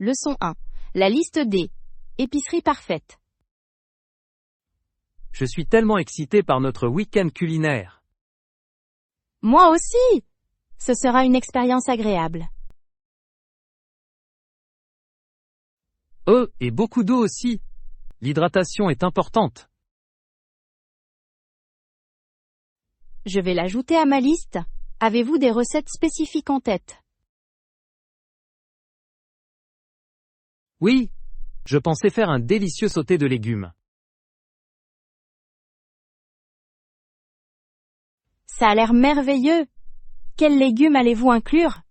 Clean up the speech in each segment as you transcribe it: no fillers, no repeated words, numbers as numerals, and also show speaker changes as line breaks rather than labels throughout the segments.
Leçon 1. La liste des épiceries parfaites.
Je suis tellement excité par notre week-end culinaire.
Moi aussi! Ce sera une expérience agréable.
Et beaucoup d'eau aussi. L'hydratation est importante.
Je vais l'ajouter à ma liste. Avez-vous des recettes spécifiques en tête?
Oui, je pensais faire un délicieux sauté de légumes.
Ça a l'air merveilleux. Quels légumes allez-vous inclure?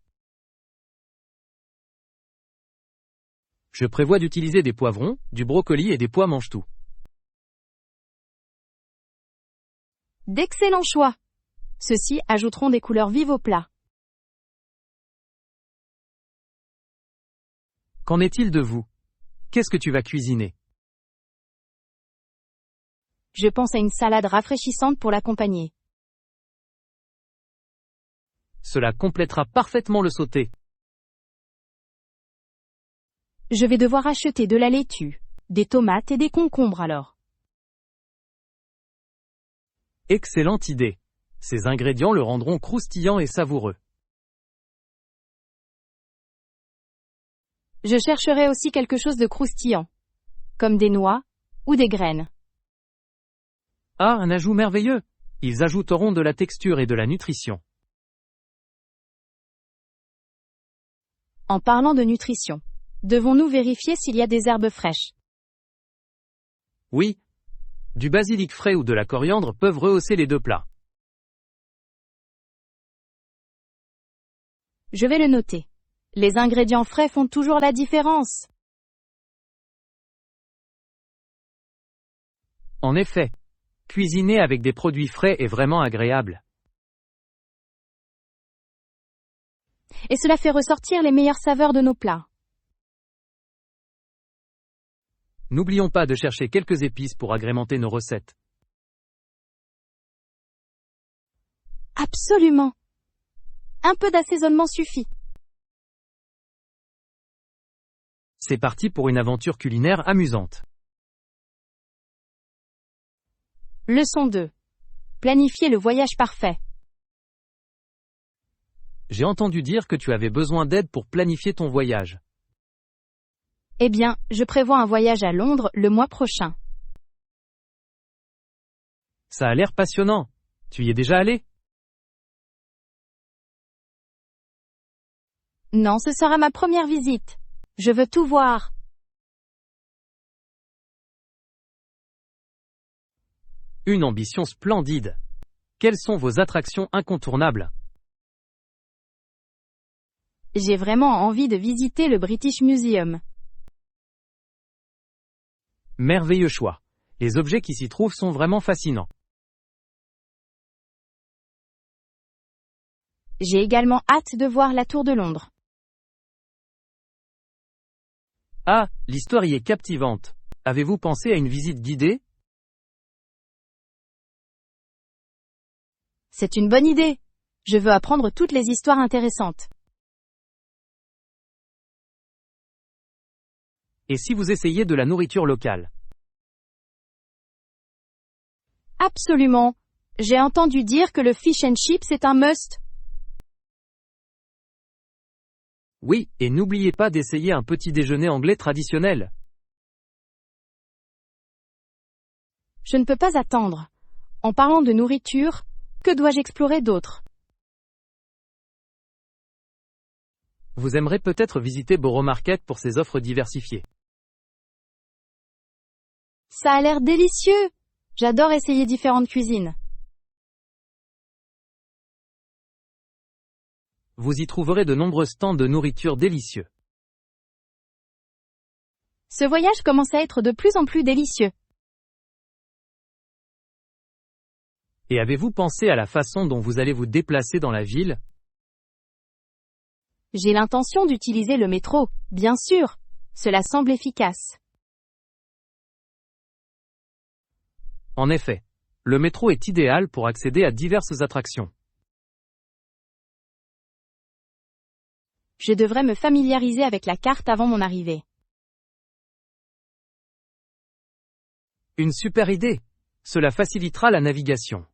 Je prévois d'utiliser des poivrons, du brocoli et des pois mange-tout.
D'excellents choix. Ceux-ci ajouteront des couleurs vives au plat.
Qu'en est-il de vous? Qu'est-ce que tu vas cuisiner?
Je pense à une salade rafraîchissante pour l'accompagner.
Cela complétera parfaitement le sauté.
Je vais devoir acheter de la laitue, des tomates et des concombres alors.
Excellente idée. Ces ingrédients le rendront croustillant et savoureux.
Je chercherai aussi quelque chose de croustillant, comme des noix ou des graines.
Ah, un ajout merveilleux. Ils ajouteront de la texture et de la nutrition.
En parlant de nutrition, devons-nous vérifier s'il y a des herbes fraîches?
Oui. Du basilic frais ou de la coriandre peuvent rehausser les deux plats.
Je vais le noter. Les ingrédients frais font toujours la différence.
En effet, cuisiner avec des produits frais est vraiment agréable.
Et cela fait ressortir les meilleures saveurs de nos plats.
N'oublions pas de chercher quelques épices pour agrémenter nos recettes.
Absolument. Un peu d'assaisonnement suffit.
C'est parti pour une aventure culinaire amusante.
Leçon 2. Planifier le voyage parfait.
J'ai entendu dire que tu avais besoin d'aide pour planifier ton voyage.
Eh bien, je prévois un voyage à Londres le mois prochain.
Ça a l'air passionnant. Tu y es déjà allé?
Non, ce sera ma première visite. Je veux tout voir.
Une ambition splendide. Quelles sont vos attractions incontournables?
J'ai vraiment envie de visiter le British Museum.
Merveilleux choix. Les objets qui s'y trouvent sont vraiment fascinants.
J'ai également hâte de voir la Tour de Londres.
Ah, l'histoire y est captivante. Avez-vous pensé à une visite guidée?
C'est une bonne idée. Je veux apprendre toutes les histoires intéressantes.
Et si vous essayez de la nourriture locale?
Absolument. J'ai entendu dire que le fish and chips est un must.
Oui, et n'oubliez pas d'essayer un petit déjeuner anglais traditionnel.
Je ne peux pas attendre. En parlant de nourriture, que dois-je explorer d'autre?
Vous aimerez peut-être visiter Borough Market pour ses offres diversifiées.
Ça a l'air délicieux. J'adore essayer différentes cuisines.
Vous y trouverez de nombreux stands de nourriture délicieux.
Ce voyage commence à être de plus en plus délicieux.
Et avez-vous pensé à la façon dont vous allez vous déplacer dans la ville?
J'ai l'intention d'utiliser le métro, bien sûr. Cela semble efficace.
En effet, le métro est idéal pour accéder à diverses attractions.
Je devrais me familiariser avec la carte avant mon arrivée.
Une super idée. Cela facilitera la navigation.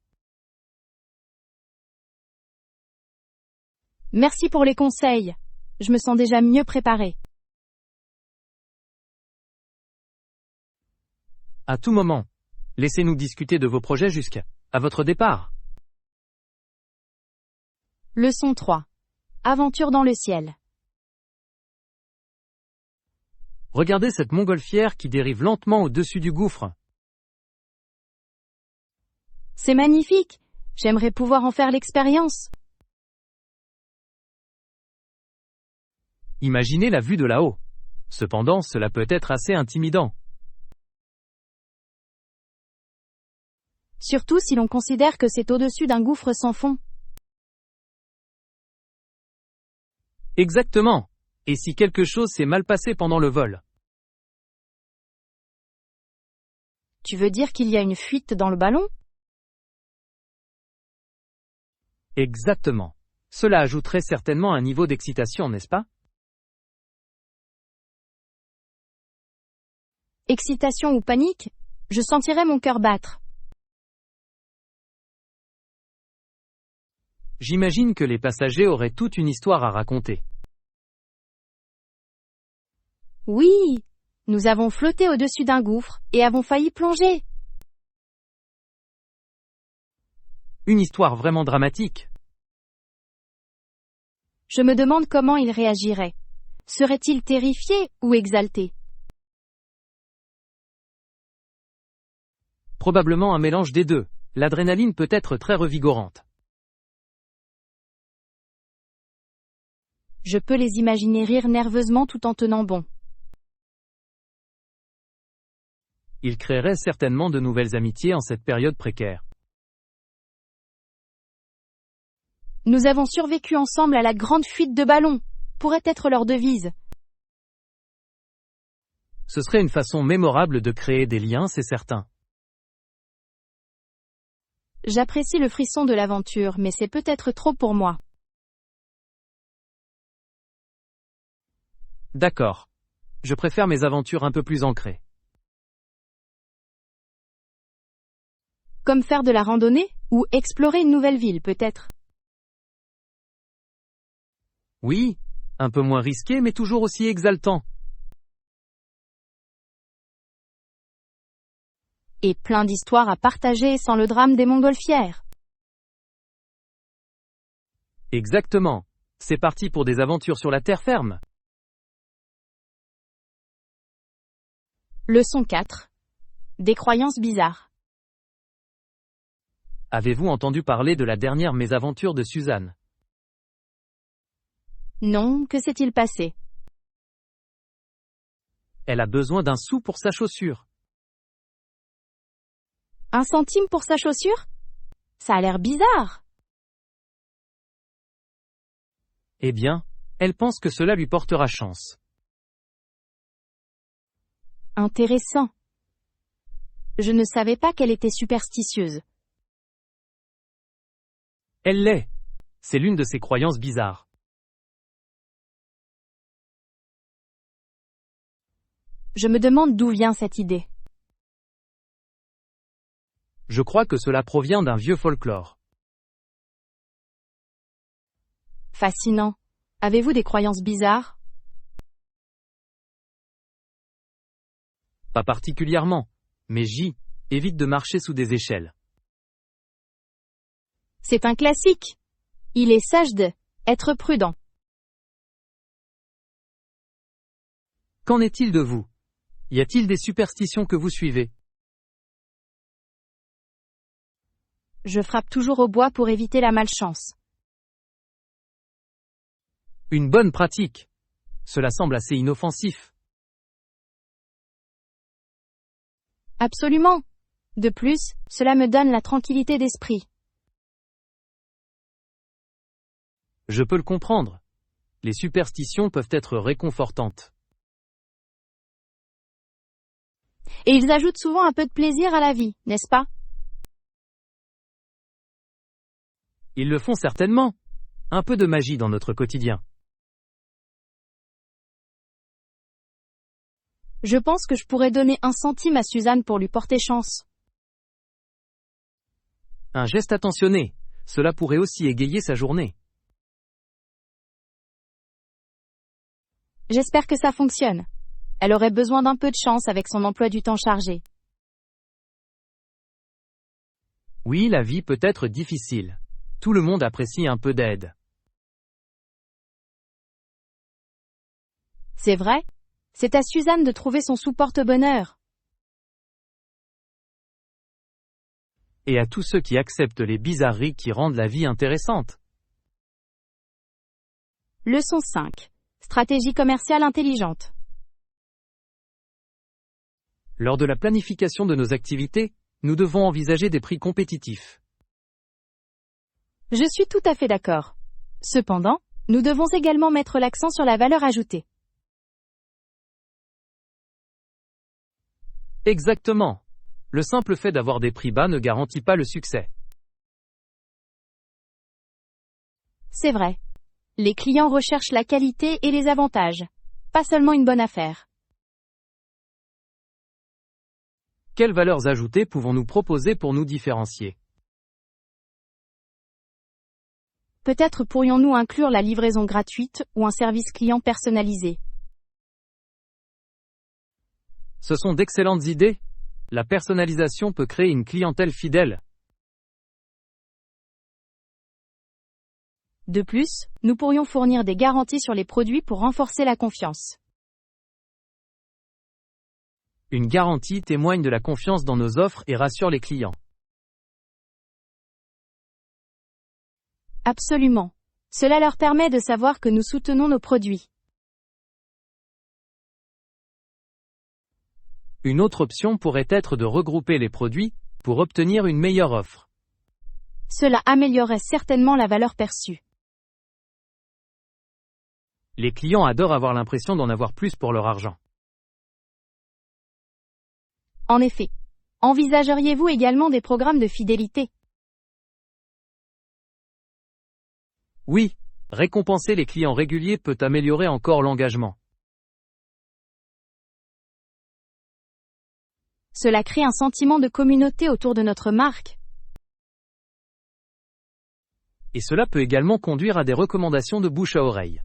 Merci pour les conseils. Je me sens déjà mieux préparée.
À tout moment. Laissez-nous discuter de vos projets jusqu'à votre départ.
Leçon 3. Aventure dans le ciel.
Regardez cette montgolfière qui dérive lentement au-dessus du gouffre.
C'est magnifique. J'aimerais pouvoir en faire l'expérience.
Imaginez la vue de là-haut. Cependant, cela peut être assez intimidant.
Surtout si l'on considère que c'est au-dessus d'un gouffre sans fond.
Exactement. Et si quelque chose s'est mal passé pendant le vol?
Tu veux dire qu'il y a une fuite dans le ballon?
Exactement. Cela ajouterait certainement un niveau d'excitation, n'est-ce pas?
Excitation ou panique? Je sentirais mon cœur battre.
J'imagine que les passagers auraient toute une histoire à raconter.
Oui, nous avons flotté au-dessus d'un gouffre et avons failli plonger.
Une histoire vraiment dramatique.
Je me demande comment il réagirait. Serait-il terrifié ou exalté?
Probablement un mélange des deux. L'adrénaline peut être très revigorante.
Je peux les imaginer rire nerveusement tout en tenant bon.
Ils créeraient certainement de nouvelles amitiés en cette période précaire.
Nous avons survécu ensemble à la grande fuite de ballon, pourrait être leur devise.
Ce serait une façon mémorable de créer des liens, c'est certain.
J'apprécie le frisson de l'aventure, mais c'est peut-être trop pour moi.
D'accord. Je préfère mes aventures un peu plus ancrées.
Comme faire de la randonnée, ou explorer une nouvelle ville peut-être.
Oui, un peu moins risqué mais toujours aussi exaltant.
Et plein d'histoires à partager sans le drame des montgolfières.
Exactement. C'est parti pour des aventures sur la terre ferme.
Leçon 4. Des croyances bizarres.
Avez-vous entendu parler de la dernière mésaventure de Suzanne?
Non, que s'est-il passé?
Elle a besoin d'un sou pour sa chaussure.
1 centime pour sa chaussure? Ça a l'air bizarre.
Eh bien, elle pense que cela lui portera chance.
Intéressant. Je ne savais pas qu'elle était superstitieuse.
Elle l'est. C'est l'une de ses croyances bizarres.
Je me demande d'où vient cette idée.
Je crois que cela provient d'un vieux folklore.
Fascinant. Avez-vous des croyances bizarres?
Pas particulièrement, mais évite de marcher sous des échelles.
C'est un classique. Il est sage être prudent.
Qu'en est-il de vous? Y a-t-il des superstitions que vous suivez?
Je frappe toujours au bois pour éviter la malchance.
Une bonne pratique. Cela semble assez inoffensif.
Absolument. De plus, cela me donne la tranquillité d'esprit.
Je peux le comprendre. Les superstitions peuvent être réconfortantes.
Et ils ajoutent souvent un peu de plaisir à la vie, n'est-ce pas?
Ils le font certainement. Un peu de magie dans notre quotidien.
Je pense que je pourrais donner 1 centime à Suzanne pour lui porter chance.
Un geste attentionné, cela pourrait aussi égayer sa journée.
J'espère que ça fonctionne. Elle aurait besoin d'un peu de chance avec son emploi du temps chargé.
Oui, la vie peut être difficile. Tout le monde apprécie un peu d'aide.
C'est vrai? C'est à Suzanne de trouver son sous-porte-bonheur.
Et à tous ceux qui acceptent les bizarreries qui rendent la vie intéressante.
Leçon 5. Stratégie commerciale intelligente.
Lors de la planification de nos activités, nous devons envisager des prix compétitifs.
Je suis tout à fait d'accord. Cependant, nous devons également mettre l'accent sur la valeur ajoutée.
Exactement. Le simple fait d'avoir des prix bas ne garantit pas le succès.
C'est vrai. Les clients recherchent la qualité et les avantages, pas seulement une bonne affaire.
Quelles valeurs ajoutées pouvons-nous proposer pour nous différencier?
Peut-être pourrions-nous inclure la livraison gratuite ou un service client personnalisé.
Ce sont d'excellentes idées. La personnalisation peut créer une clientèle fidèle.
De plus, nous pourrions fournir des garanties sur les produits pour renforcer la confiance.
Une garantie témoigne de la confiance dans nos offres et rassure les clients.
Absolument. Cela leur permet de savoir que nous soutenons nos produits.
Une autre option pourrait être de regrouper les produits pour obtenir une meilleure offre.
Cela améliorerait certainement la valeur perçue.
Les clients adorent avoir l'impression d'en avoir plus pour leur argent.
En effet. Envisageriez-vous également des programmes de fidélité?
Oui, récompenser les clients réguliers peut améliorer encore l'engagement.
Cela crée un sentiment de communauté autour de notre marque.
Et cela peut également conduire à des recommandations de bouche à oreille.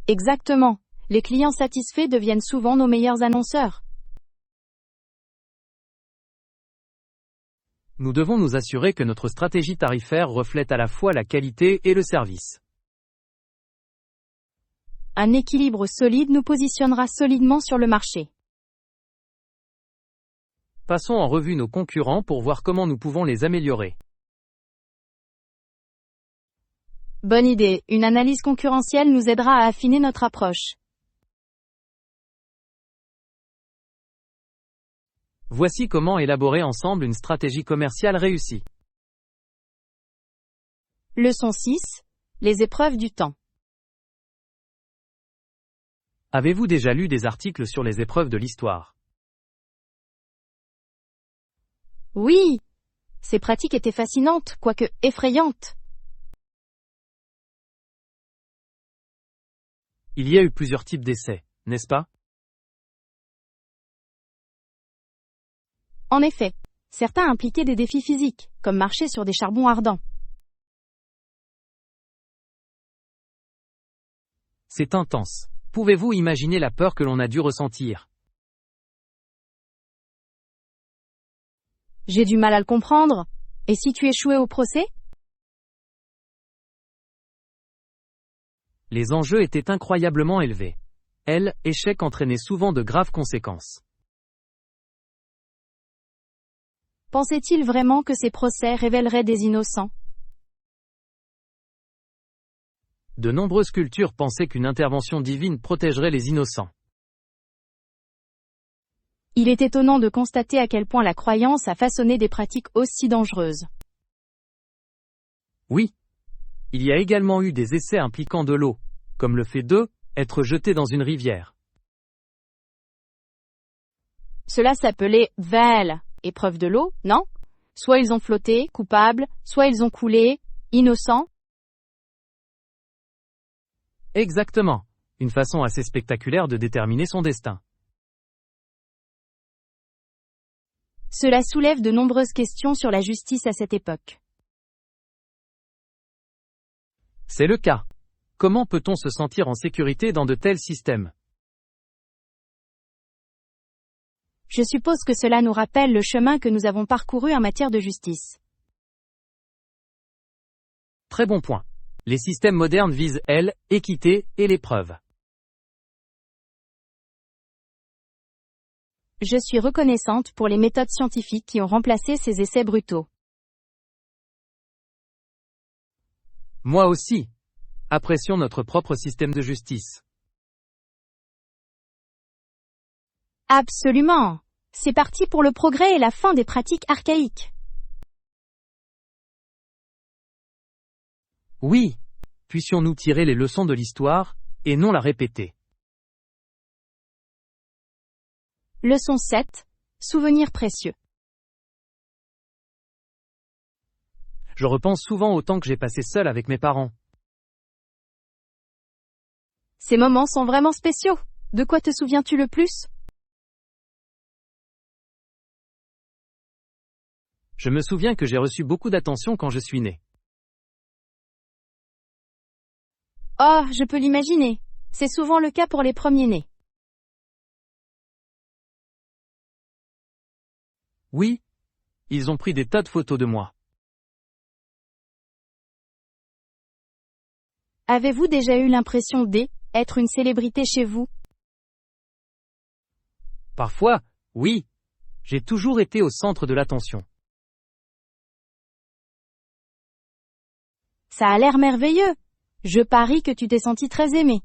Exactement. Les clients satisfaits deviennent souvent nos meilleurs annonceurs.
Nous devons nous assurer que notre stratégie tarifaire reflète à la fois la qualité et le service.
Un équilibre solide nous positionnera solidement sur le marché.
Passons en revue nos concurrents pour voir comment nous pouvons les améliorer.
Bonne idée, une analyse concurrentielle nous aidera à affiner notre approche.
Voici comment élaborer ensemble une stratégie commerciale réussie.
Leçon 6. Les épreuves du temps.
Avez-vous déjà lu des articles sur les épreuves de l'histoire?
Oui! Ces pratiques étaient fascinantes, quoique effrayantes.
Il y a eu plusieurs types d'essais, n'est-ce pas?
En effet, certains impliquaient des défis physiques, comme marcher sur des charbons ardents.
C'est intense. Pouvez-vous imaginer la peur que l'on a dû ressentir?
J'ai du mal à le comprendre. Et si tu échouais au procès?
Les enjeux étaient incroyablement élevés. Échec entraînait souvent de graves conséquences.
Pensait-il vraiment que ces procès révéleraient des innocents?
De nombreuses cultures pensaient qu'une intervention divine protégerait les innocents.
Il est étonnant de constater à quel point la croyance a façonné des pratiques aussi dangereuses.
Oui. Il y a également eu des essais impliquant de l'eau, comme le fait être jeté dans une rivière.
Cela s'appelait VEL, épreuve de l'eau, non? Soit ils ont flotté, coupables, soit ils ont coulé, innocents.
Exactement. une façon assez spectaculaire de déterminer son destin.
Cela soulève de nombreuses questions sur la justice à cette époque.
C'est le cas. Comment peut-on se sentir en sécurité dans de tels systèmes?
Je suppose que cela nous rappelle le chemin que nous avons parcouru en matière de justice.
Très bon point. Les systèmes modernes visent l'équité et l'épreuve.
Je suis reconnaissante pour les méthodes scientifiques qui ont remplacé ces essais brutaux.
Moi aussi. Apprécions notre propre système de justice.
Absolument. C'est parti pour le progrès et la fin des pratiques archaïques.
Oui. Puissions-nous tirer les leçons de l'histoire, et non la répéter.
Leçon 7. Souvenirs précieux.
Je repense souvent au temps que j'ai passé seul avec mes parents.
Ces moments sont vraiment spéciaux. De quoi te souviens-tu le plus?
Je me souviens que j'ai reçu beaucoup d'attention quand je suis né.
Oh, je peux l'imaginer. C'est souvent le cas pour les premiers-nés.
Oui. Ils ont pris des tas de photos de moi.
Avez-vous déjà eu l'impression d'être une célébrité chez vous?
Parfois, oui. J'ai toujours été au centre de l'attention.
Ça a l'air merveilleux. Je parie que tu t'es senti très aimé.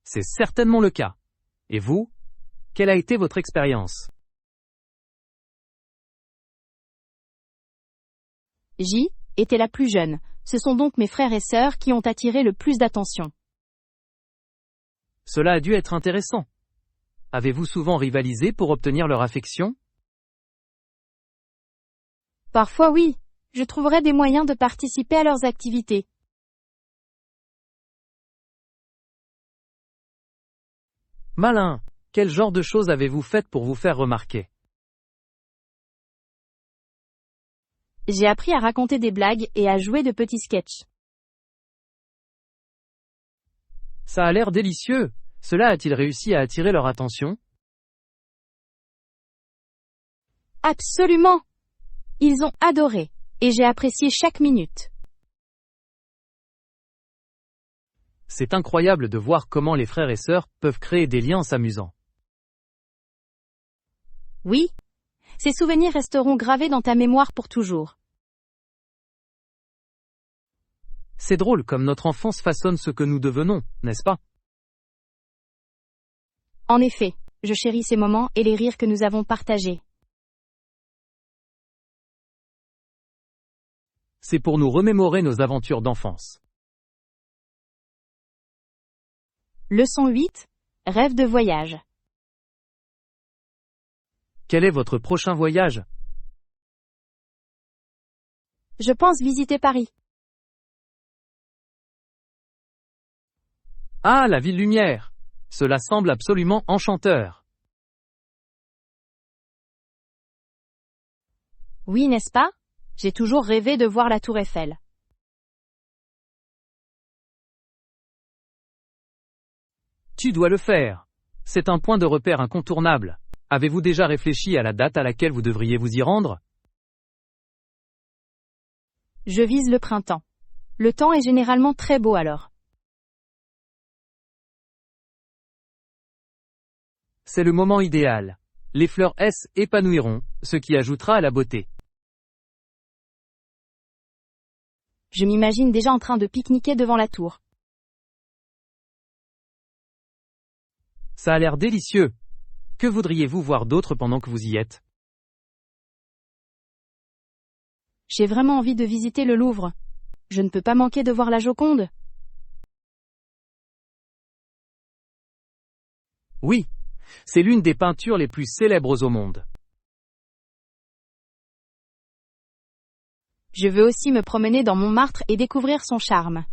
C'est certainement le cas. Et vous? Quelle a été votre expérience?
J était la plus jeune. Ce sont donc mes frères et sœurs qui ont attiré le plus d'attention.
Cela a dû être intéressant. Avez-vous souvent rivalisé pour obtenir leur affection?
Parfois oui. Je trouverais des moyens de participer à leurs activités.
Malin! Quel genre de choses avez-vous faites pour vous faire remarquer?
J'ai appris à raconter des blagues et à jouer de petits sketchs.
Ça a l'air délicieux. Cela a-t-il réussi à attirer leur attention?
Absolument! Ils ont adoré. Et j'ai apprécié chaque minute.
C'est incroyable de voir comment les frères et sœurs peuvent créer des liens en s'amusant.
Oui. Ces souvenirs resteront gravés dans ta mémoire pour toujours.
C'est drôle comme notre enfance façonne ce que nous devenons, n'est-ce pas?
En effet, je chéris ces moments et les rires que nous avons partagés.
C'est pour nous remémorer nos aventures d'enfance.
Leçon 8. Rêve de voyage.
Quel est votre prochain voyage?
Je pense visiter Paris.
Ah, la ville lumière! Cela semble absolument enchanteur.
Oui, n'est-ce pas? J'ai toujours rêvé de voir la Tour Eiffel.
Tu dois le faire. C'est un point de repère incontournable. Avez-vous déjà réfléchi à la date à laquelle vous devriez vous y rendre?
Je vise le printemps. Le temps est généralement très beau alors.
C'est le moment idéal. Les fleurs s'épanouiront, ce qui ajoutera à la beauté.
Je m'imagine déjà en train de pique-niquer devant la tour.
Ça a l'air délicieux. Que voudriez-vous voir d'autre pendant que vous y êtes?
J'ai vraiment envie de visiter le Louvre. Je ne peux pas manquer de voir la Joconde.
Oui, c'est l'une des peintures les plus célèbres au monde.
Je veux aussi me promener dans Montmartre et découvrir son charme.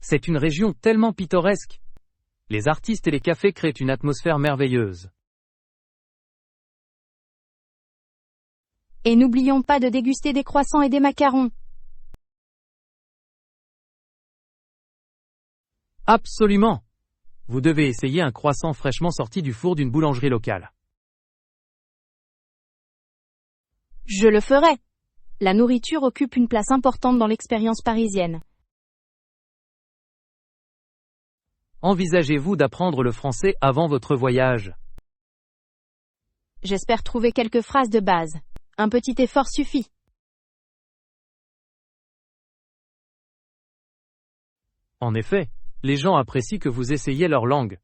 C'est une région tellement pittoresque. Les artistes et les cafés créent une atmosphère merveilleuse.
Et n'oublions pas de déguster des croissants et des macarons.
Absolument. Vous devez essayer un croissant fraîchement sorti du four d'une boulangerie locale.
Je le ferai. La nourriture occupe une place importante dans l'expérience parisienne.
Envisagez-vous d'apprendre le français avant votre voyage?
J'espère trouver quelques phrases de base. Un petit effort suffit.
En effet, les gens apprécient que vous essayiez leur langue.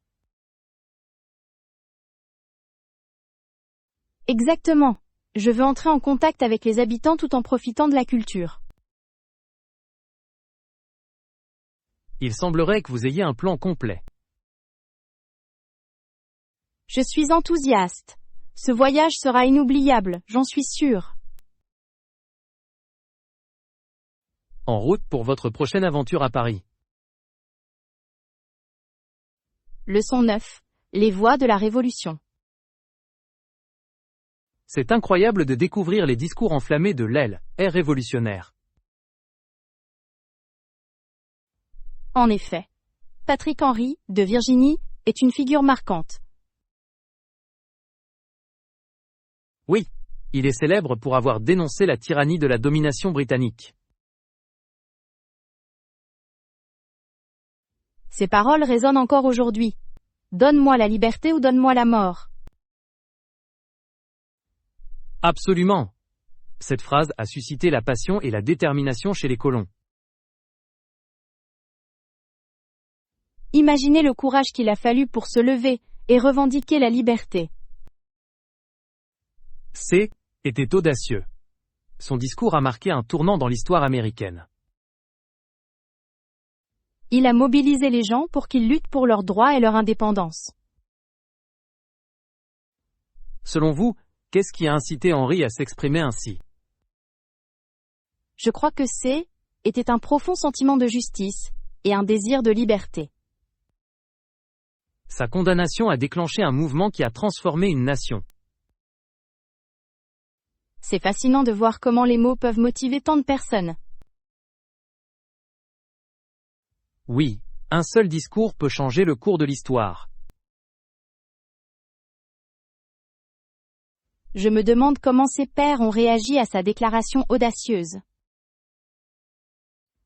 Exactement. Je veux entrer en contact avec les habitants tout en profitant de la culture.
Il semblerait que vous ayez un plan complet.
Je suis enthousiaste. Ce voyage sera inoubliable, j'en suis sûre.
En route pour votre prochaine aventure à Paris.
Leçon 9. Les voies de la Révolution.
C'est incroyable de découvrir les discours enflammés de l'aile, ère révolutionnaire.
En effet. Patrick Henry, de Virginie, est une figure marquante.
Oui, il est célèbre pour avoir dénoncé la tyrannie de la domination britannique.
Ces paroles résonnent encore aujourd'hui. Donne-moi la liberté ou donne-moi la mort.
Absolument. Cette phrase a suscité la passion et la détermination chez les colons.
Imaginez le courage qu'il a fallu pour se lever et revendiquer la liberté.
C. était audacieux. Son discours a marqué un tournant dans l'histoire américaine.
Il a mobilisé les gens pour qu'ils luttent pour leurs droits et leur indépendance.
Selon vous, qu'est-ce qui a incité Henry à s'exprimer ainsi?
Je crois que C. était un profond sentiment de justice et un désir de liberté.
Sa condamnation a déclenché un mouvement qui a transformé une nation.
C'est fascinant de voir comment les mots peuvent motiver tant de personnes.
Oui, un seul discours peut changer le cours de l'histoire.
Je me demande comment ses pairs ont réagi à sa déclaration audacieuse.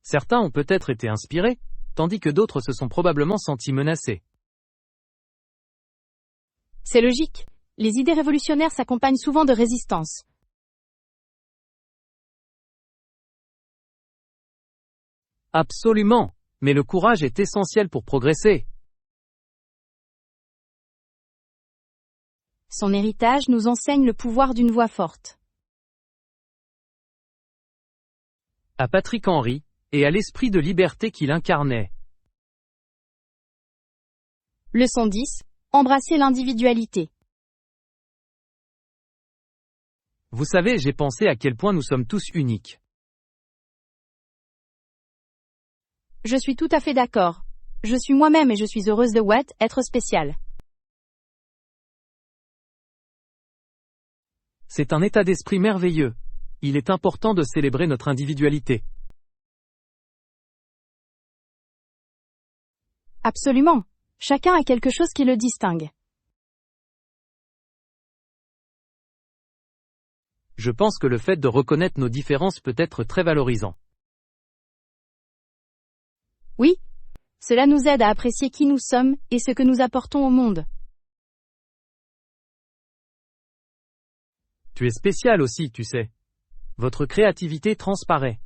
Certains ont peut-être été inspirés, tandis que d'autres se sont probablement sentis menacés.
C'est logique. Les idées révolutionnaires s'accompagnent souvent de résistance.
Absolument, mais le courage est essentiel pour progresser.
Son héritage nous enseigne le pouvoir d'une voix forte.
À Patrick Henry, et à l'esprit de liberté qu'il incarnait.
Leçon 10. Embrasser l'individualité.
Vous savez, j'ai pensé à quel point nous sommes tous uniques.
Je suis tout à fait d'accord. Je suis moi-même et je suis heureuse de être spéciale.
C'est un état d'esprit merveilleux. Il est important de célébrer notre individualité.
Absolument. Chacun a quelque chose qui le distingue.
Je pense que le fait de reconnaître nos différences peut être très valorisant.
Oui, cela nous aide à apprécier qui nous sommes et ce que nous apportons au monde.
Tu es spécial aussi, tu sais. Votre créativité transparaît.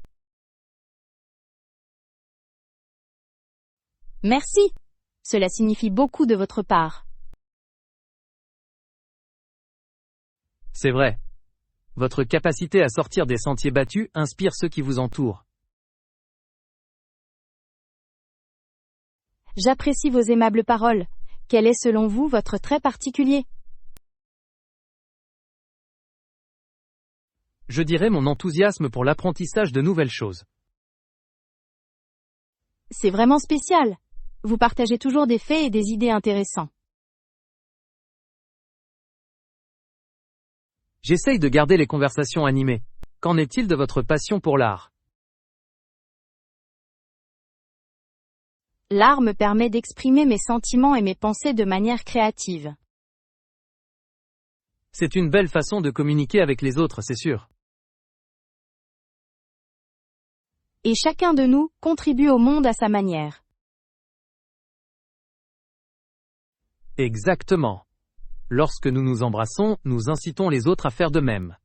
Merci. Cela signifie beaucoup de votre part.
C'est vrai. Votre capacité à sortir des sentiers battus inspire ceux qui vous entourent.
J'apprécie vos aimables paroles. Quel est selon vous votre trait particulier?
Je dirais mon enthousiasme pour l'apprentissage de nouvelles choses.
C'est vraiment spécial. Vous partagez toujours des faits et des idées intéressants.
J'essaye de garder les conversations animées. Qu'en est-il de votre passion pour l'art?
L'art me permet d'exprimer mes sentiments et mes pensées de manière créative.
C'est une belle façon de communiquer avec les autres, c'est sûr.
Et chacun de nous contribue au monde à sa manière.
Exactement. Lorsque nous nous embrassons, nous incitons les autres à faire de même.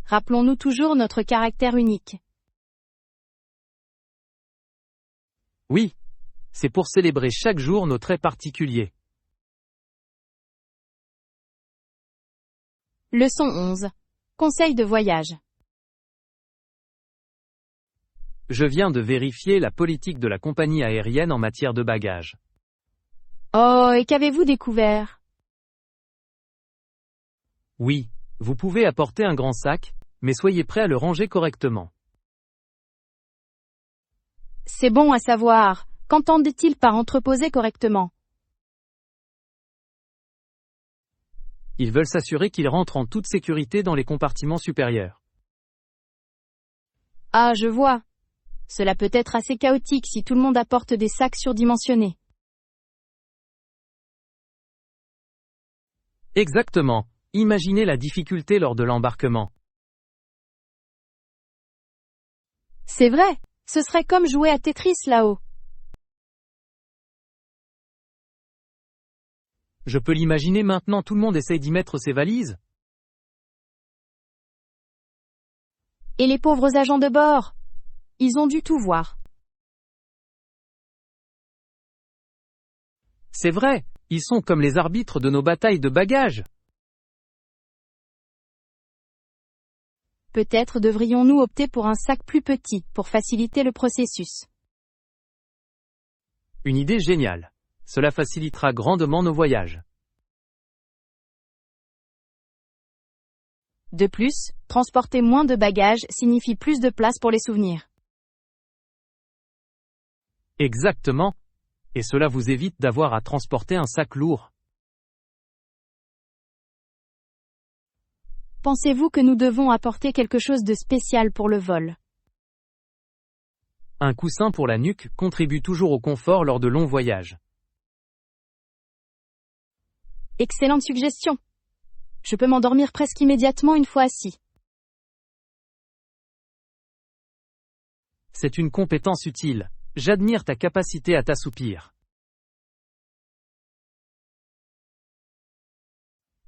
Rappelons-nous toujours notre caractère unique.
Oui. C'est pour célébrer chaque jour nos traits particuliers.
Leçon 11. Conseil de voyage.
Je viens de vérifier la politique de la compagnie aérienne en matière de bagages.
Oh, et qu'avez-vous découvert?
Oui, vous pouvez apporter un grand sac, mais soyez prêt à le ranger correctement.
C'est bon à savoir. Qu'entendent-ils par entreposer correctement?
Ils veulent s'assurer qu'ils rentrent en toute sécurité dans les compartiments supérieurs.
Ah, je vois. Cela peut être assez chaotique si tout le monde apporte des sacs surdimensionnés.
Exactement. Imaginez la difficulté lors de l'embarquement.
C'est vrai. Ce serait comme jouer à Tetris là-haut.
Je peux l'imaginer maintenant, tout le monde essaye d'y mettre ses valises.
Et les pauvres agents de bord? Ils ont dû tout voir.
C'est vrai, ils sont comme les arbitres de nos batailles de bagages.
Peut-être devrions-nous opter pour un sac plus petit, pour faciliter le processus.
Une idée géniale. Cela facilitera grandement nos voyages.
De plus, transporter moins de bagages signifie plus de place pour les souvenirs.
Exactement. Et cela vous évite d'avoir à transporter un sac lourd.
Pensez-vous que nous devons apporter quelque chose de spécial pour le vol?
Un coussin pour la nuque contribue toujours au confort lors de longs voyages.
Excellente suggestion. Je peux m'endormir presque immédiatement une fois assis.
C'est une compétence utile. J'admire ta capacité à t'assoupir.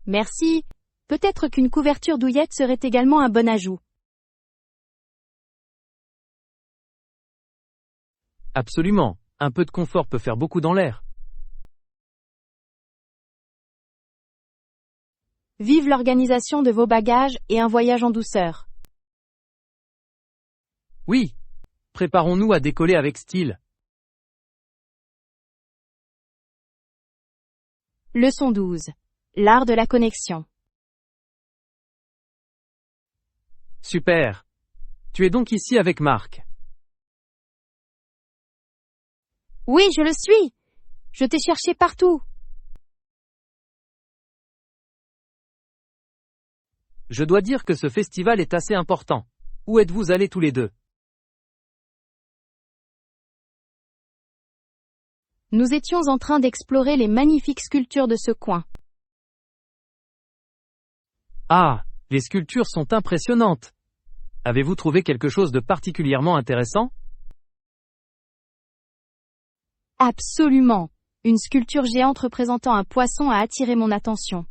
Merci. Peut-être qu'une couverture douillette serait également un bon ajout.
Absolument. Un peu de confort peut faire beaucoup dans l'air.
Vive l'organisation de vos bagages et un voyage en douceur.
Oui. Préparons-nous à décoller avec style.
Leçon 12. L'art de la connexion.
Super. Tu es donc ici avec Marc.
Oui, je le suis. Je t'ai cherché partout.
Je dois dire que ce festival est assez important. Où êtes-vous allés tous les deux?
Nous étions en train d'explorer les magnifiques sculptures de ce coin.
Ah, les sculptures sont impressionnantes. Avez-vous trouvé quelque chose de particulièrement intéressant?
Absolument. Une sculpture géante représentant un poisson a attiré mon attention.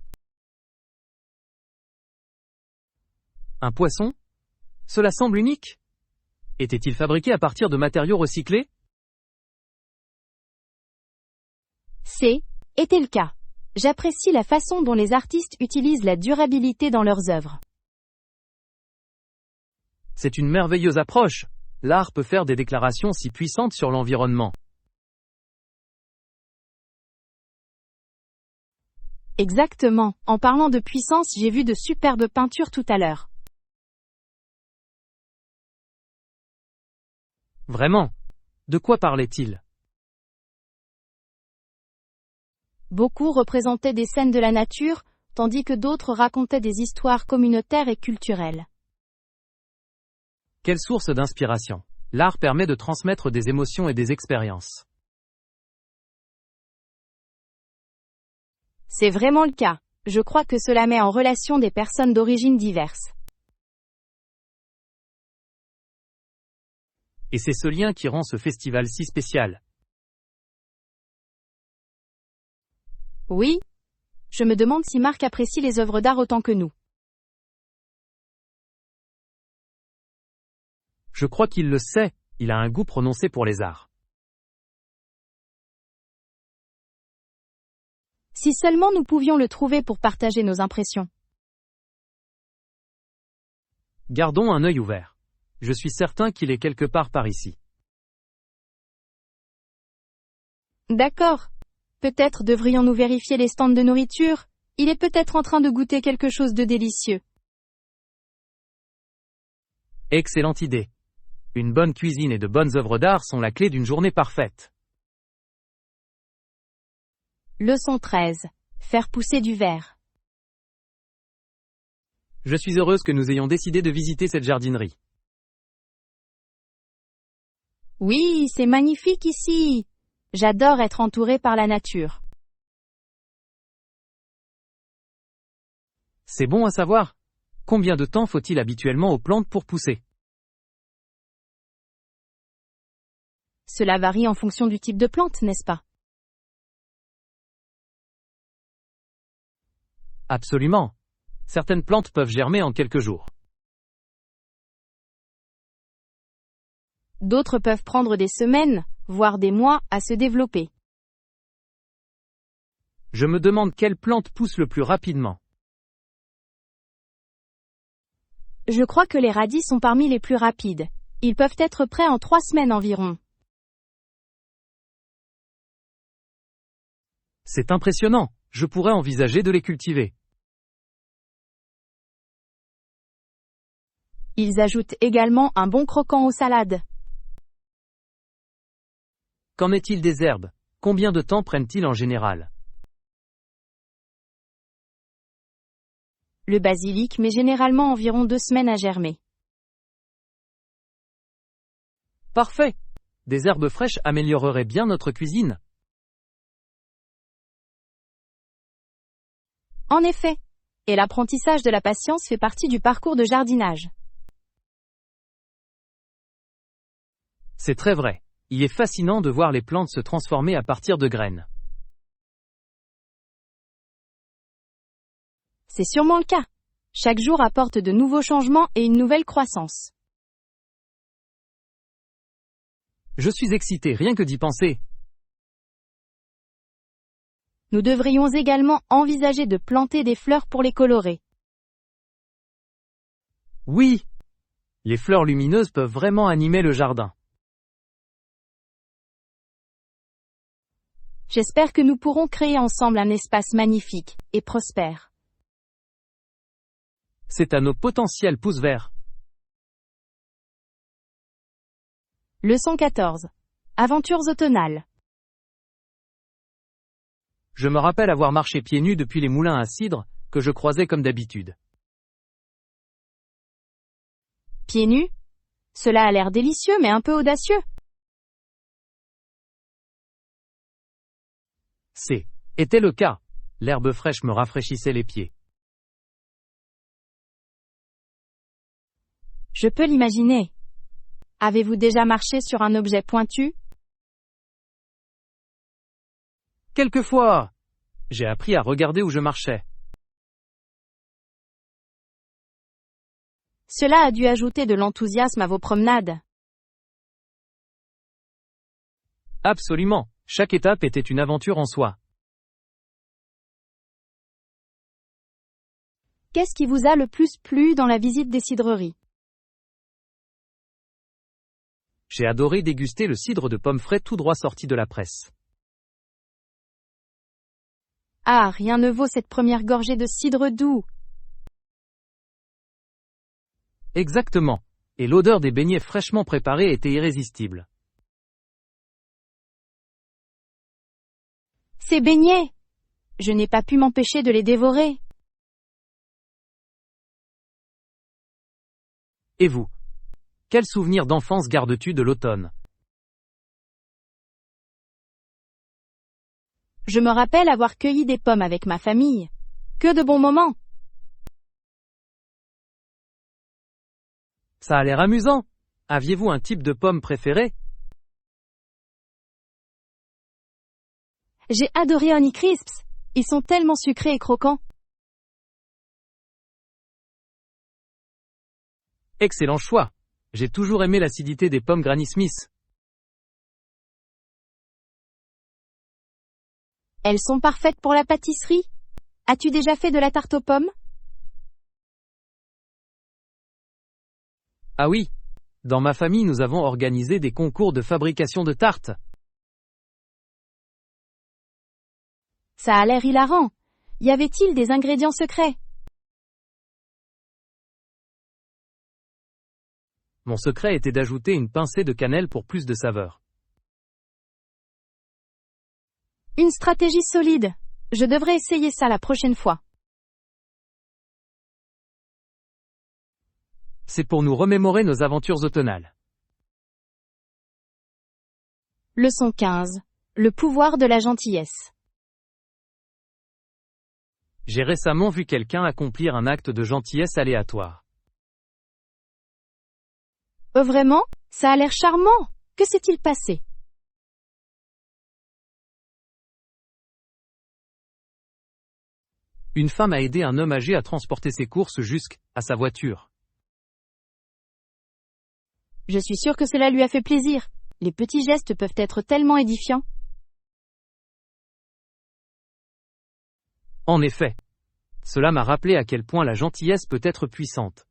Un poisson? Cela semble unique. Était-il fabriqué à partir de matériaux recyclés?
Était le cas. J'apprécie la façon dont les artistes utilisent la durabilité dans leurs œuvres.
C'est une merveilleuse approche. L'art peut faire des déclarations si puissantes sur l'environnement.
Exactement. En parlant de puissance, j'ai vu de superbes peintures tout à l'heure.
Vraiment? De quoi parlait-il?
Beaucoup représentaient des scènes de la nature, tandis que d'autres racontaient des histoires communautaires et culturelles.
Quelle source d'inspiration! L'art permet de transmettre des émotions et des expériences.
C'est vraiment le cas. Je crois que cela met en relation des personnes d'origines diverses.
Et c'est ce lien qui rend ce festival si spécial.
Oui. Je me demande si Marc apprécie les œuvres d'art autant que nous.
Je crois qu'il le sait, il a un goût prononcé pour les arts.
Si seulement nous pouvions le trouver pour partager nos impressions.
Gardons un œil ouvert. Je suis certain qu'il est quelque part par ici.
D'accord. Peut-être devrions-nous vérifier les stands de nourriture, il est peut-être en train de goûter quelque chose de délicieux.
Excellente idée. Une bonne cuisine et de bonnes œuvres d'art sont la clé d'une journée parfaite.
Leçon 13. Faire pousser du verre.
Je suis heureuse que nous ayons décidé de visiter cette jardinerie.
Oui, c'est magnifique ici. J'adore être entourée par la nature.
C'est bon à savoir. Combien de temps faut-il habituellement aux plantes pour pousser?
Cela varie en fonction du type de plante, n'est-ce pas?
Absolument. Certaines plantes peuvent germer en quelques jours.
D'autres peuvent prendre des semaines, voire des mois, à se développer.
Je me demande quelle plante pousse le plus rapidement.
Je crois que les radis sont parmi les plus rapides. Ils peuvent être prêts en 3 semaines environ.
C'est impressionnant. Je pourrais envisager de les cultiver.
Ils ajoutent également un bon croquant aux salades.
Qu'en est-il des herbes? Combien de temps prennent-ils en général?
Le basilic met généralement environ 2 semaines à germer.
Parfait. Des herbes fraîches amélioreraient bien notre cuisine.
En effet. Et l'apprentissage de la patience fait partie du parcours de jardinage.
C'est très vrai. Il est fascinant de voir les plantes se transformer à partir de graines.
C'est sûrement le cas. Chaque jour apporte de nouveaux changements et une nouvelle croissance.
Je suis excité rien que d'y penser.
Nous devrions également envisager de planter des fleurs pour les colorer.
Oui. Les fleurs lumineuses peuvent vraiment animer le jardin.
J'espère que nous pourrons créer ensemble un espace magnifique et prospère.
C'est à nos potentiels pouces verts.
Leçon 14. Aventures automnales.
Je me rappelle avoir marché pieds nus depuis les moulins à cidre, que je croisais comme d'habitude.
Pieds nus? Cela a l'air délicieux mais un peu audacieux.
Était le cas. L'herbe fraîche me rafraîchissait les pieds.
Je peux l'imaginer. Avez-vous déjà marché sur un objet pointu?
Quelquefois, j'ai appris à regarder où je marchais.
Cela a dû ajouter de l'enthousiasme à vos promenades.
Absolument. Chaque étape était une aventure en soi.
Qu'est-ce qui vous a le plus plu dans la visite des cidreries?
J'ai adoré déguster le cidre de pommes frais tout droit sorti de la presse.
Ah, rien ne vaut cette première gorgée de cidre doux.
Exactement. Et l'odeur des beignets fraîchement préparés était irrésistible.
Ces beignets! Je n'ai pas pu m'empêcher de les dévorer.
Et vous? Quel souvenir d'enfance gardes-tu de l'automne?
Je me rappelle avoir cueilli des pommes avec ma famille. Que de bons moments!
Ça a l'air amusant. Aviez-vous un type de pomme préféré?
J'ai adoré Honey Crisps. Ils sont tellement sucrés et croquants.
Excellent choix. J'ai toujours aimé l'acidité des pommes Granny Smith.
Elles sont parfaites pour la pâtisserie. As-tu déjà fait de la tarte aux pommes?
Ah oui. Dans ma famille, nous avons organisé des concours de fabrication de tartes.
Ça a l'air hilarant. Y avait-il des ingrédients secrets?
Mon secret était d'ajouter une pincée de cannelle pour plus de saveur.
Une stratégie solide. Je devrais essayer ça la prochaine fois.
C'est pour nous remémorer nos aventures automnales.
Leçon 15. Le pouvoir de la gentillesse.
J'ai récemment vu quelqu'un accomplir un acte de gentillesse aléatoire.
Vraiment? Ça a l'air charmant. Que s'est-il passé?
Une femme a aidé un homme âgé à transporter ses courses jusqu'à sa voiture.
Je suis sûre que cela lui a fait plaisir. Les petits gestes peuvent être tellement édifiants.
En effet. Cela m'a rappelé à quel point la gentillesse peut être puissante.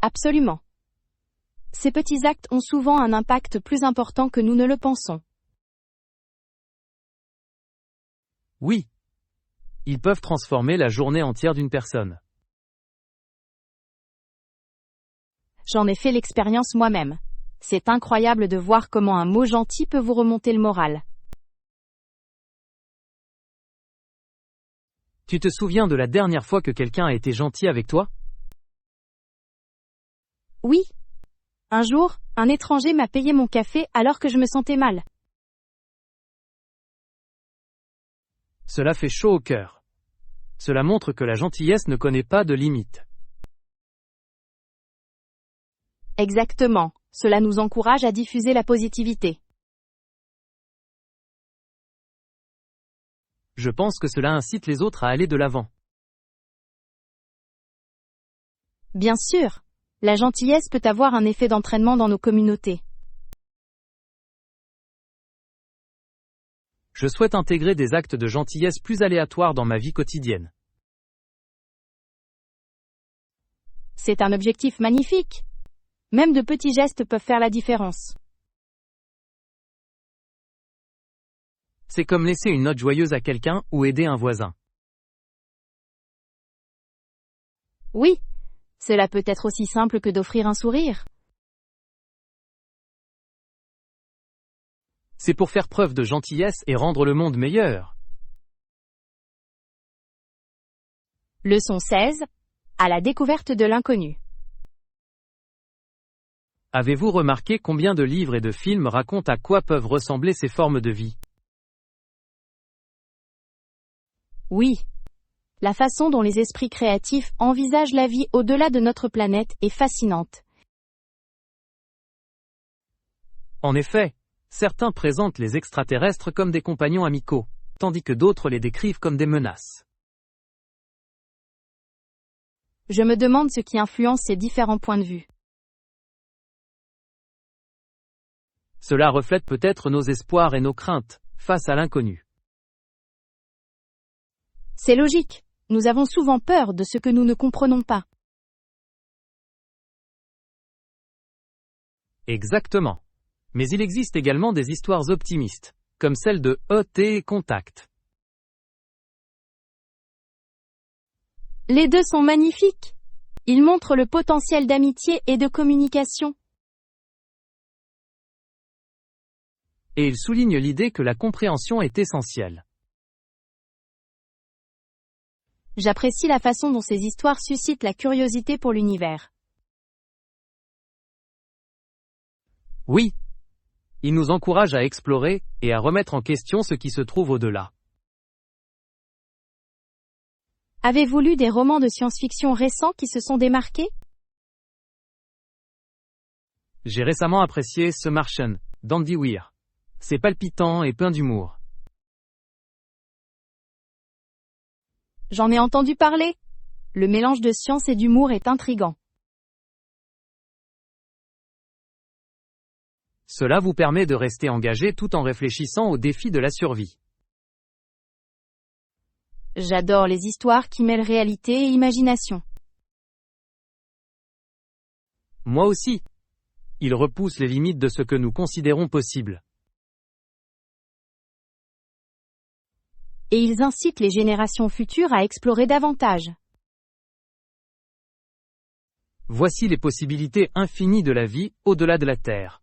Absolument. Ces petits actes ont souvent un impact plus important que nous ne le pensons.
Oui. Ils peuvent transformer la journée entière d'une personne.
J'en ai fait l'expérience moi-même. C'est incroyable de voir comment un mot gentil peut vous remonter le moral.
Tu te souviens de la dernière fois que quelqu'un a été gentil avec toi?
Oui. Un jour, un étranger m'a payé mon café alors que je me sentais mal.
Cela fait chaud au cœur. Cela montre que la gentillesse ne connaît pas de limites.
Exactement. Cela nous encourage à diffuser la positivité.
Je pense que cela incite les autres à aller de l'avant.
Bien sûr. La gentillesse peut avoir un effet d'entraînement dans nos communautés.
Je souhaite intégrer des actes de gentillesse plus aléatoires dans ma vie quotidienne.
C'est un objectif magnifique. Même de petits gestes peuvent faire la différence.
C'est comme laisser une note joyeuse à quelqu'un ou aider un voisin.
Oui. Cela peut être aussi simple que d'offrir un sourire.
C'est pour faire preuve de gentillesse et rendre le monde meilleur.
Leçon 16. À la découverte de l'inconnu.
Avez-vous remarqué combien de livres et de films racontent à quoi peuvent ressembler ces formes de vie?
Oui. La façon dont les esprits créatifs envisagent la vie au-delà de notre planète est fascinante.
En effet, certains présentent les extraterrestres comme des compagnons amicaux, tandis que d'autres les décrivent comme des menaces.
Je me demande ce qui influence ces différents points de vue.
Cela reflète peut-être nos espoirs et nos craintes, face à l'inconnu.
C'est logique. Nous avons souvent peur de ce que nous ne comprenons pas.
Exactement. Mais il existe également des histoires optimistes, comme celle de E.T. et Contact.
Les deux sont magnifiques. Il montre le potentiel d'amitié et de communication.
Et il souligne l'idée que la compréhension est essentielle.
J'apprécie la façon dont ces histoires suscitent la curiosité pour l'univers.
Oui. Il nous encourage à explorer et à remettre en question ce qui se trouve au-delà.
Avez-vous lu des romans de science-fiction récents qui se sont démarqués?
J'ai récemment apprécié The Martian, d'Andy Weir. C'est palpitant et plein d'humour.
J'en ai entendu parler. Le mélange de science et d'humour est intrigant.
Cela vous permet de rester engagé tout en réfléchissant aux défis de la survie.
J'adore les histoires qui mêlent réalité et imagination.
Moi aussi. Ils repoussent les limites de ce que nous considérons possible.
Et ils incitent les générations futures à explorer davantage.
Voici les possibilités infinies de la vie au-delà de la Terre.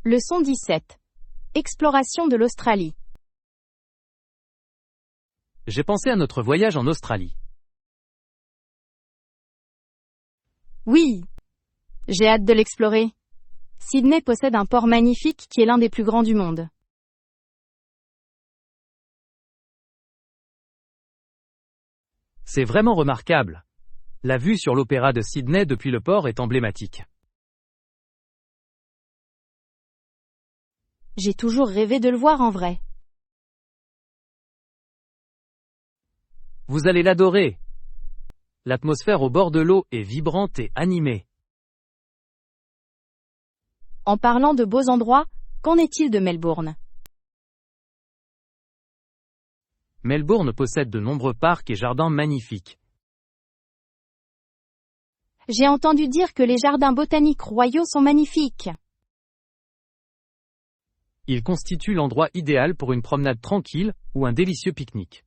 Leçon 17. Exploration de l'Australie.
J'ai pensé à notre voyage en Australie.
Oui. J'ai hâte de l'explorer. Sydney possède un port magnifique qui est l'un des plus grands du monde.
C'est vraiment remarquable. La vue sur l'opéra de Sydney depuis le port est emblématique.
J'ai toujours rêvé de le voir en vrai.
Vous allez l'adorer. L'atmosphère au bord de l'eau est vibrante et animée.
En parlant de beaux endroits, qu'en est-il de Melbourne?
Melbourne possède de nombreux parcs et jardins magnifiques.
J'ai entendu dire que les jardins botaniques royaux sont magnifiques.
Ils constituent l'endroit idéal pour une promenade tranquille ou un délicieux pique-nique.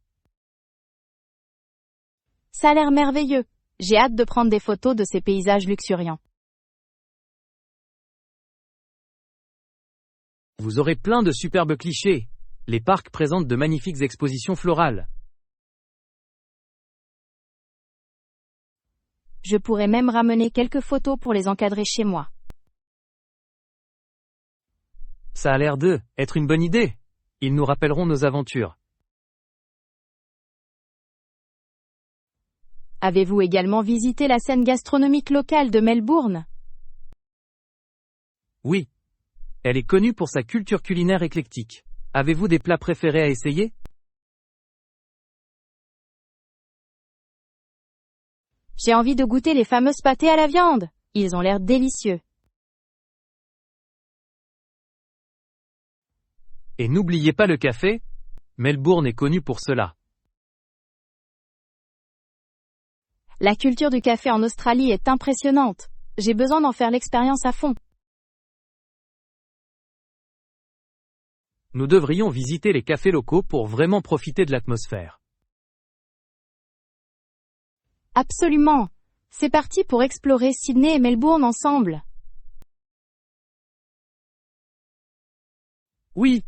Ça a l'air merveilleux. J'ai hâte de prendre des photos de ces paysages luxuriants.
Vous aurez plein de superbes clichés. Les parcs présentent de magnifiques expositions florales.
Je pourrais même ramener quelques photos pour les encadrer chez moi.
Ça a l'air d'être une bonne idée. Ils nous rappelleront nos aventures.
Avez-vous également visité la scène gastronomique locale de Melbourne?
Oui. Elle est connue pour sa culture culinaire éclectique. Avez-vous des plats préférés à essayer?
J'ai envie de goûter les fameuses pâtés à la viande. Ils ont l'air délicieux.
Et n'oubliez pas le café. Melbourne est connue pour cela.
La culture du café en Australie est impressionnante. J'ai besoin d'en faire l'expérience à fond.
Nous devrions visiter les cafés locaux pour vraiment profiter de l'atmosphère.
Absolument. C'est parti pour explorer Sydney et Melbourne ensemble.
Oui.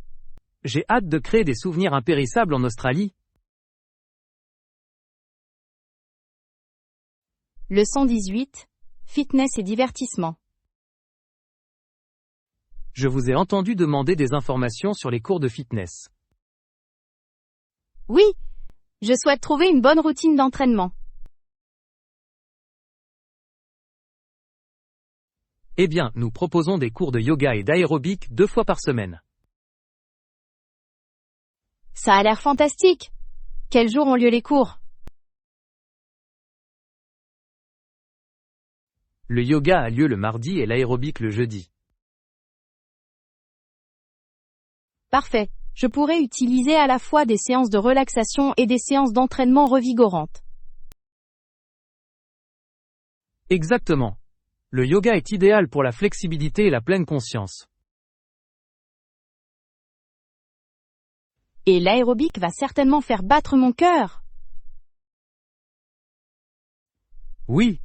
J'ai hâte de créer des souvenirs impérissables en Australie.
Leçon 18. Fitness et divertissement.
Je vous ai entendu demander des informations sur les cours de fitness.
Oui. Je souhaite trouver une bonne routine d'entraînement.
Eh bien, nous proposons des cours de yoga et d'aérobic 2 fois par semaine.
Ça a l'air fantastique. Quels jours ont lieu les cours?
Le yoga a lieu le mardi et l'aérobic le jeudi.
Parfait. Je pourrais utiliser à la fois des séances de relaxation et des séances d'entraînement revigorantes.
Exactement. Le yoga est idéal pour la flexibilité et la pleine conscience.
Et l'aérobic va certainement faire battre mon cœur.
Oui.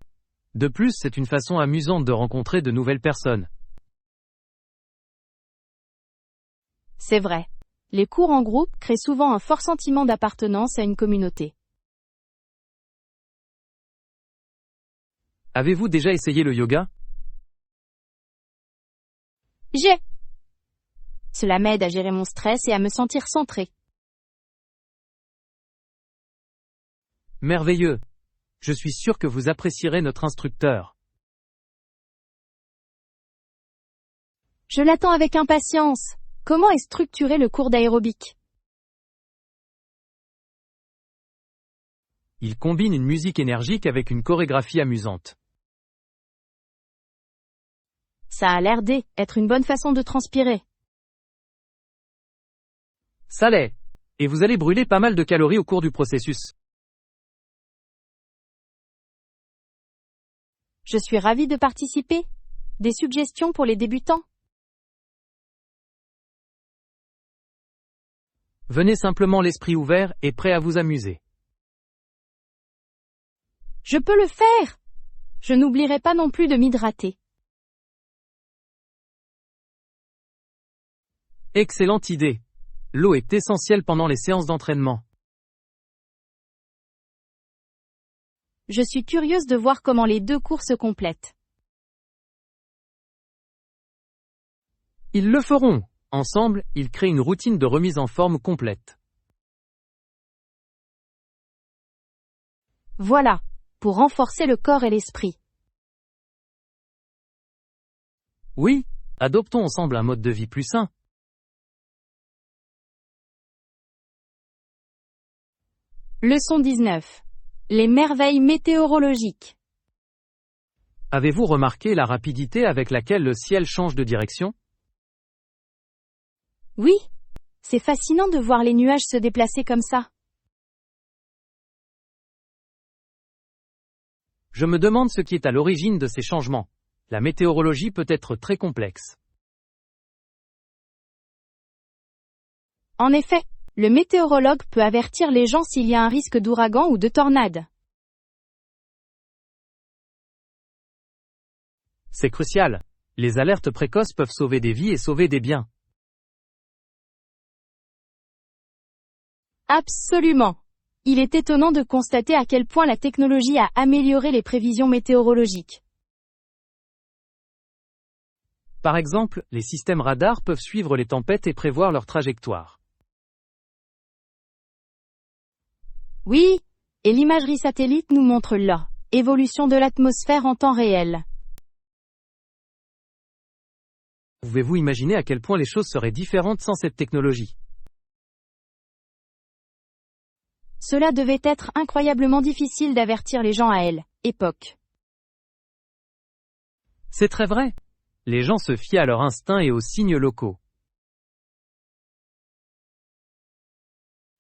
De plus, c'est une façon amusante de rencontrer de nouvelles personnes.
C'est vrai. Les cours en groupe créent souvent un fort sentiment d'appartenance à une communauté.
Avez-vous déjà essayé le yoga?
J'ai. Cela m'aide à gérer mon stress et à me sentir centré.
Merveilleux. Je suis sûr que vous apprécierez notre instructeur.
Je l'attends avec impatience. Comment est structuré le cours d'aérobic?
Il combine une musique énergique avec une chorégraphie amusante.
Ça a l'air d'être une bonne façon de transpirer.
Ça l'est. Et vous allez brûler pas mal de calories au cours du processus.
Je suis ravie de participer. Des suggestions pour les débutants?
Venez simplement l'esprit ouvert et prêt à vous amuser.
Je peux le faire! Je n'oublierai pas non plus de m'hydrater.
Excellente idée. L'eau est essentielle pendant les séances d'entraînement.
Je suis curieuse de voir comment les deux cours se complètent.
Ils le feront. Ensemble, ils créent une routine de remise en forme complète.
Voilà, pour renforcer le corps et l'esprit.
Oui, adoptons ensemble un mode de vie plus sain.
Leçon 19. Les merveilles météorologiques.
Avez-vous remarqué la rapidité avec laquelle le ciel change de direction?
Oui, c'est fascinant de voir les nuages se déplacer comme ça.
Je me demande ce qui est à l'origine de ces changements. La météorologie peut être très complexe.
En effet, le météorologue peut avertir les gens s'il y a un risque d'ouragan ou de tornade.
C'est crucial. Les alertes précoces peuvent sauver des vies et sauver des biens.
Absolument. Il est étonnant de constater à quel point la technologie a amélioré les prévisions météorologiques.
Par exemple, les systèmes radars peuvent suivre les tempêtes et prévoir leur trajectoire.
Oui, et l'imagerie satellite nous montre l'évolution de l'atmosphère en temps réel.
Pouvez-vous imaginer à quel point les choses seraient différentes sans cette technologie?
Cela devait être incroyablement difficile d'avertir les gens à l'époque.
C'est très vrai. Les gens se fient à leur instinct et aux signes locaux.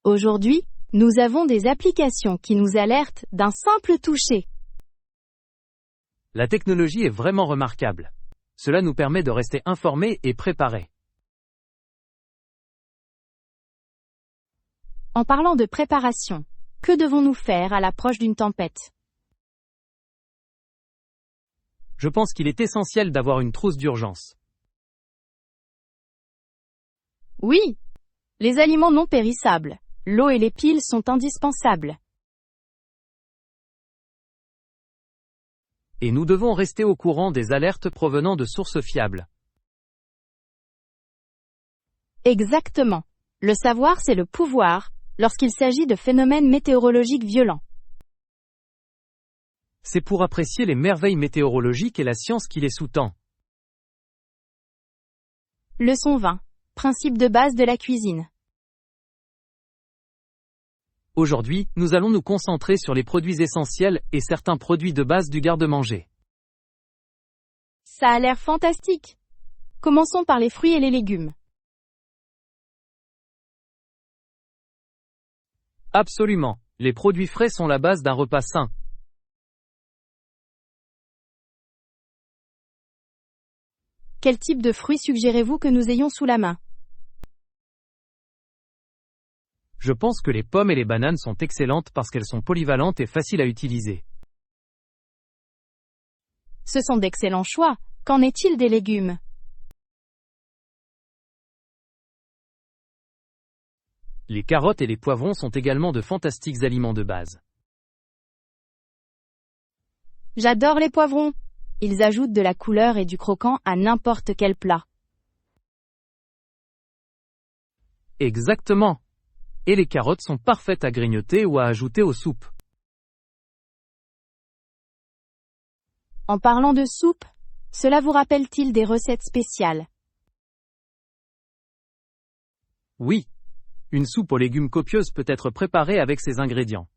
Aujourd'hui, nous avons des applications qui nous alertent d'un simple toucher.
La technologie est vraiment remarquable. Cela nous permet de rester informés et préparés.
En parlant de préparation, que devons-nous faire à l'approche d'une tempête?
Je pense qu'il est essentiel d'avoir une trousse d'urgence.
Oui, les aliments non périssables, l'eau et les piles sont indispensables.
Et nous devons rester au courant des alertes provenant de sources fiables.
Exactement. Le savoir, c'est le pouvoir, lorsqu'il s'agit de phénomènes météorologiques violents.
C'est pour apprécier les merveilles météorologiques et la science qui les sous-tend.
Leçon 20. Principe de base de la cuisine.
Aujourd'hui, nous allons nous concentrer sur les produits essentiels et certains produits de base du garde-manger.
Ça a l'air fantastique. Commençons par les fruits et les légumes.
Absolument. Les produits frais sont la base d'un repas sain.
Quel type de fruits suggérez-vous que nous ayons sous la main?
Je pense que les pommes et les bananes sont excellentes parce qu'elles sont polyvalentes et faciles à utiliser.
Ce sont d'excellents choix. Qu'en est-il des légumes?
Les carottes et les poivrons sont également de fantastiques aliments de base.
J'adore les poivrons. Ils ajoutent de la couleur et du croquant à n'importe quel plat.
Exactement. Et les carottes sont parfaites à grignoter ou à ajouter aux soupes.
En parlant de soupe, cela vous rappelle-t-il des recettes spéciales?
Oui. Une soupe aux légumes copieuse peut être préparée avec ces ingrédients.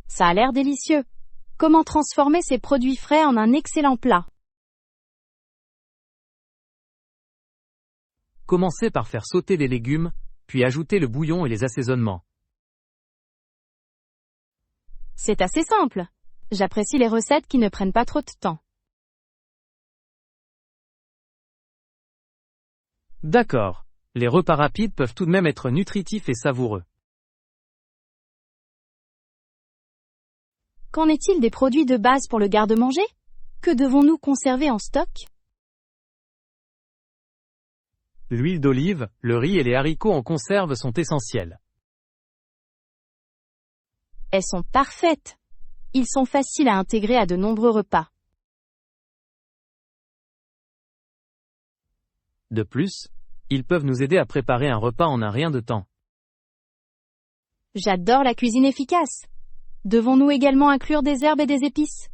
Ça a l'air délicieux. Comment transformer ces produits frais en un excellent plat?
Commencez par faire sauter les légumes, puis ajouter le bouillon et les assaisonnements.
C'est assez simple. J'apprécie les recettes qui ne prennent pas trop de temps.
D'accord. Les repas rapides peuvent tout de même être nutritifs et savoureux.
Qu'en est-il des produits de base pour le garde-manger? Que devons-nous conserver en stock?
L'huile d'olive, le riz et les haricots en conserve sont essentiels.
Elles sont parfaites. Ils sont faciles à intégrer à de nombreux repas.
De plus, ils peuvent nous aider à préparer un repas en un rien de temps.
J'adore la cuisine efficace. Devons-nous également inclure des herbes et des épices?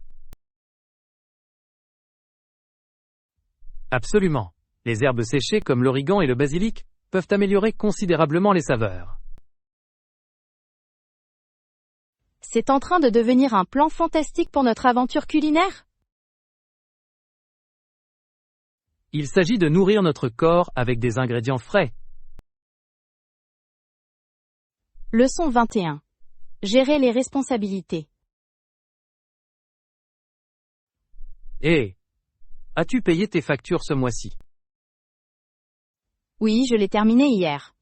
Absolument. Les herbes séchées comme l'origan et le basilic peuvent améliorer considérablement les saveurs.
C'est en train de devenir un plan fantastique pour notre aventure culinaire?
Il s'agit de nourrir notre corps avec des ingrédients frais.
Leçon 21. Gérer les responsabilités.
Hé! As-tu payé tes factures ce mois-ci?
Oui, je l'ai terminé hier.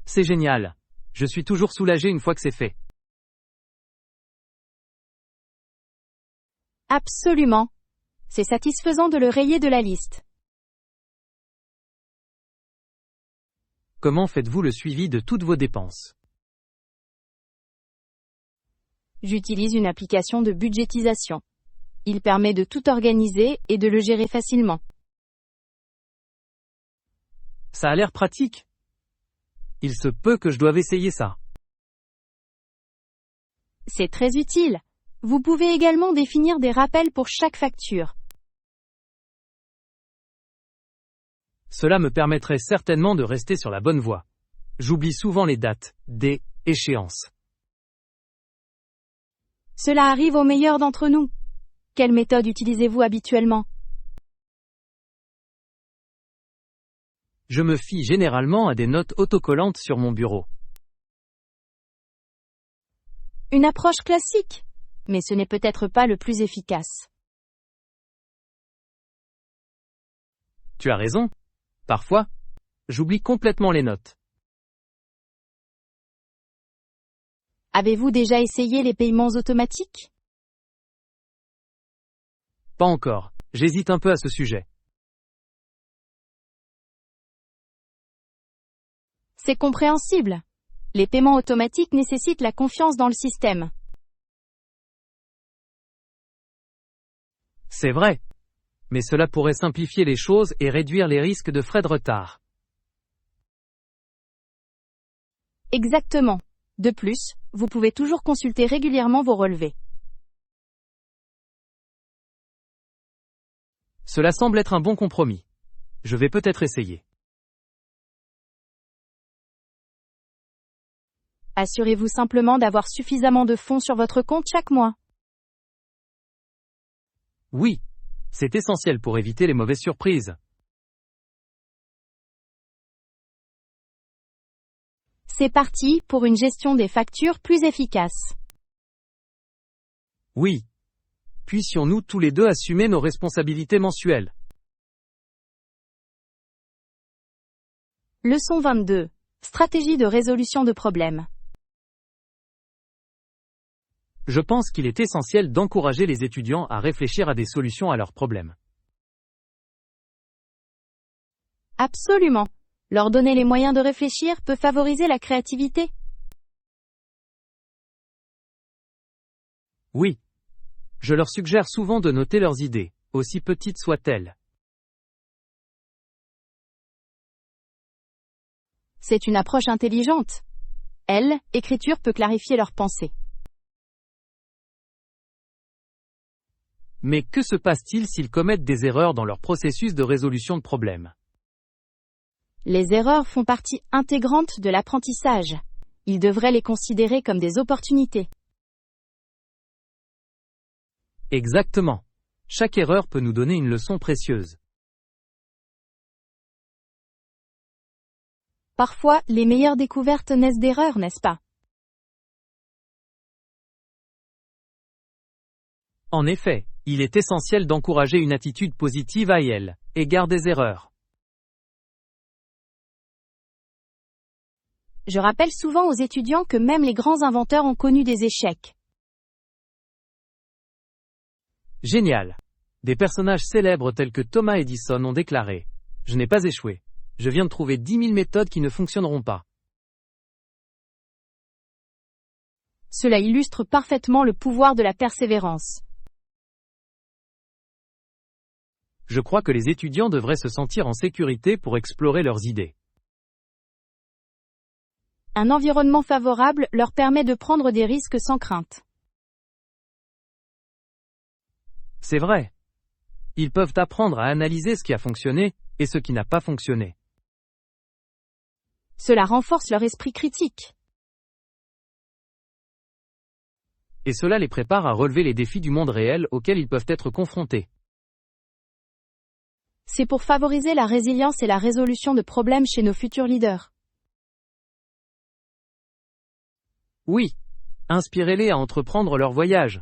C'est génial. Je suis toujours soulagé une fois que c'est fait.
Absolument. C'est satisfaisant de le rayer de la liste.
Comment faites-vous le suivi de toutes vos dépenses?
J'utilise une application de budgétisation. Il permet de tout organiser et de le gérer facilement.
Ça a l'air pratique. Il se peut que je doive essayer ça.
C'est très utile. Vous pouvez également définir des rappels pour chaque facture.
Cela me permettrait certainement de rester sur la bonne voie. J'oublie souvent les dates, des échéances.
Cela arrive aux meilleurs d'entre nous. Quelle méthode utilisez-vous habituellement?
Je me fie généralement à des notes autocollantes sur mon bureau.
Une approche classique, mais ce n'est peut-être pas le plus efficace.
Tu as raison. Parfois, j'oublie complètement les notes.
Avez-vous déjà essayé les paiements automatiques?
Pas encore. J'hésite un peu à ce sujet.
C'est compréhensible. Les paiements automatiques nécessitent la confiance dans le système.
C'est vrai. Mais cela pourrait simplifier les choses et réduire les risques de frais de retard.
Exactement. De plus, vous pouvez toujours consulter régulièrement vos relevés.
Cela semble être un bon compromis. Je vais peut-être essayer.
Assurez-vous simplement d'avoir suffisamment de fonds sur votre compte chaque mois.
Oui. C'est essentiel pour éviter les mauvaises surprises.
C'est parti pour une gestion des factures plus efficace.
Oui. Puissions-nous tous les deux assumer nos responsabilités mensuelles.
Leçon 22. Stratégie de résolution de problèmes.
Je pense qu'il est essentiel d'encourager les étudiants à réfléchir à des solutions à leurs problèmes.
Absolument. Leur donner les moyens de réfléchir peut favoriser la créativité.
Oui. Je leur suggère souvent de noter leurs idées, aussi petites soient-elles.
C'est une approche intelligente. L'écriture peut clarifier leurs pensées.
Mais que se passe-t-il s'ils commettent des erreurs dans leur processus de résolution de problèmes?
Les erreurs font partie intégrante de l'apprentissage. Ils devraient les considérer comme des opportunités.
Exactement. Chaque erreur peut nous donner une leçon précieuse.
Parfois, les meilleures découvertes naissent d'erreurs, n'est-ce pas?
En effet, il est essentiel d'encourager une attitude positive à l'égard des erreurs.
Je rappelle souvent aux étudiants que même les grands inventeurs ont connu des échecs.
Génial. Des personnages célèbres tels que Thomas Edison ont déclaré « Je n'ai pas échoué. Je viens de trouver 10 000 méthodes qui ne fonctionneront pas. »
Cela illustre parfaitement le pouvoir de la persévérance.
Je crois que les étudiants devraient se sentir en sécurité pour explorer leurs idées.
Un environnement favorable leur permet de prendre des risques sans crainte.
C'est vrai. Ils peuvent apprendre à analyser ce qui a fonctionné et ce qui n'a pas fonctionné.
Cela renforce leur esprit critique.
Et cela les prépare à relever les défis du monde réel auxquels ils peuvent être confrontés.
C'est pour favoriser la résilience et la résolution de problèmes chez nos futurs leaders.
Oui. Inspirez-les à entreprendre leur voyage.